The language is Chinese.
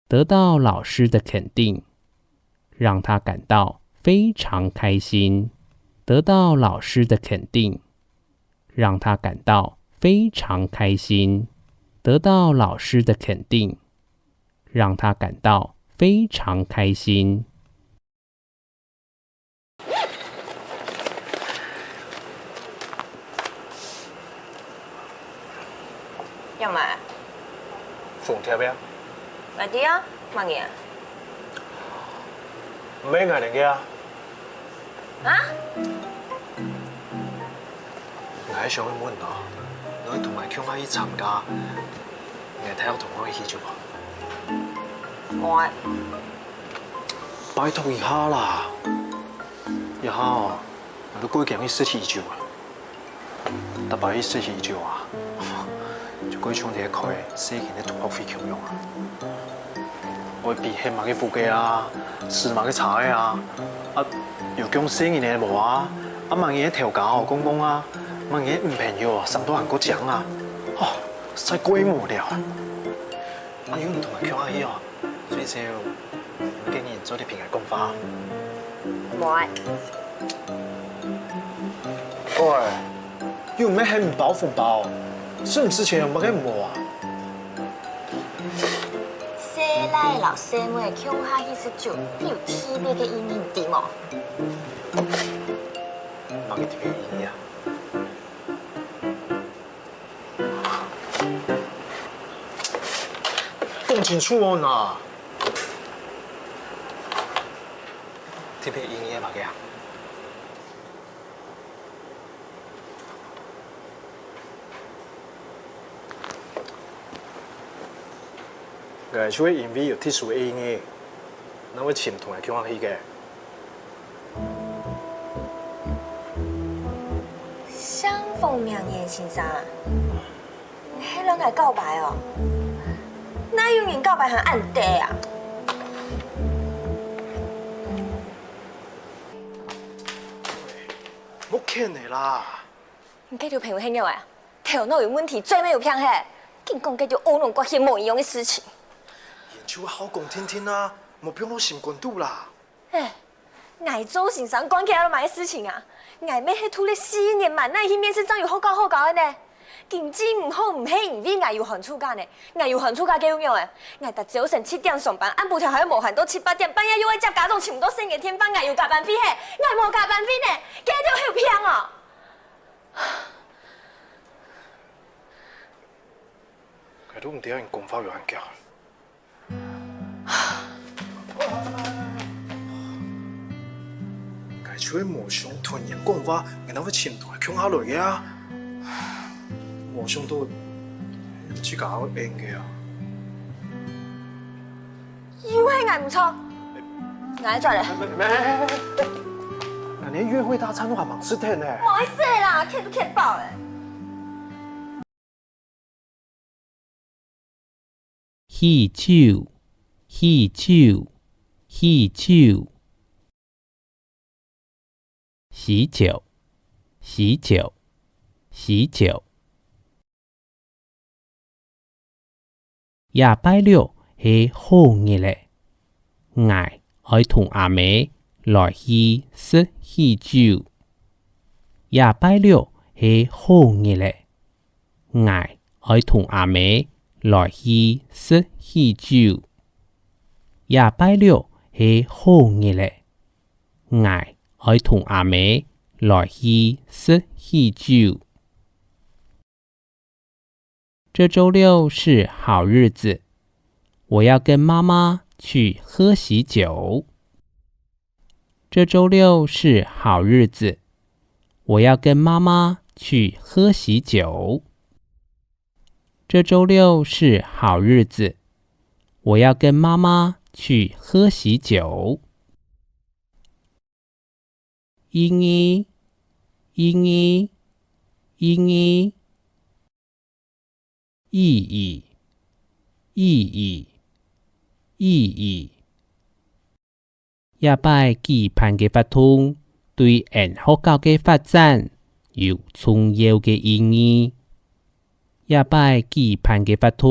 得到老师的肯定，让他感到非常开心。得到老师的肯定，让他感到非常开心。得到老师的肯定，让他感到非常开心。要买？放贴边。买啲啊，乜嘢？唔免嗌你嘅啊！啊？我想去問啊，我同埋強阿姨參加，你睇下同我一起做啊！我拜託一下啦，一下哦，我都過境去實體做啊，特別去實體做啊，就過場啲開4件嘅同學費強用啊，我比起買嘅副機啊，試買嘅茶啊，又講4件嘅無啊，萬嘢調價哦，公公啊！萬嘢唔平要啊，上到韓國獎啊，使鬼無聊啊！要唔同埋強阿姨啊，最少唔經驗做啲平日功法。冇。喂，要咩係唔飽飯飽？是唔是錢又乜嘅唔啊？細奶老細妹強下去食酒，有特別嘅意義啲冇？乜嘅特別意義啊？講清楚哦嗱，特別意義係乜嘅啊？我除咗因為有特殊嘅意義，那我請同埋強下去嘅。相逢明年先生，迄兩個告白哦，哪有人告白還按地啊？冇騙你啦！你這條朋友很有啊，頭腦有問題，最沒有偏嘿，竟講這條烏龍關係冇一樣的事情。研究好講聽聽啦，冇變到心關度啦。哎，愛做先生關起來都買事情啊！愛咩係圖你4年萬那去面試，真有好高的呢。經濟唔好唔係因為愛有寒暑假呢，愛有寒暑假幾有用誒？愛達早晨7點上班，按部條還要無限到7、8點，半夜又要接家長，全部都4個天班，愛有加班費嘿，愛無加班費呢，這就有偏哦。佢都唔知人講法有限教。我除咗無想同人講法，我哪會前途係強下來嘅啊？無想到唔知搞硬嘅啊！又係愛唔錯，愛做咧。那連約會大餐都還忙死天呢。冇意思啦，欠都欠爆咧。喜酒，喜酒，喜酒。喜酒，喜酒，喜酒。禮拜六係好日咧，我愛同阿妹來去食喜酒。禮拜六係好日咧，我愛同阿妹來去食喜酒。禮拜六係好日咧，我愛同阿妹來去食喜酒。這週六是好日子，我要跟媽媽去喝喜酒。這週六是好日子，我要跟媽媽去喝喜酒。這週六是好日子，我要跟媽媽去喝喜酒。英語，英語，英語。意義，意義，意義。禮拜舉辦嘅活動對研學校嘅發展有重要嘅意義。禮拜舉辦嘅活動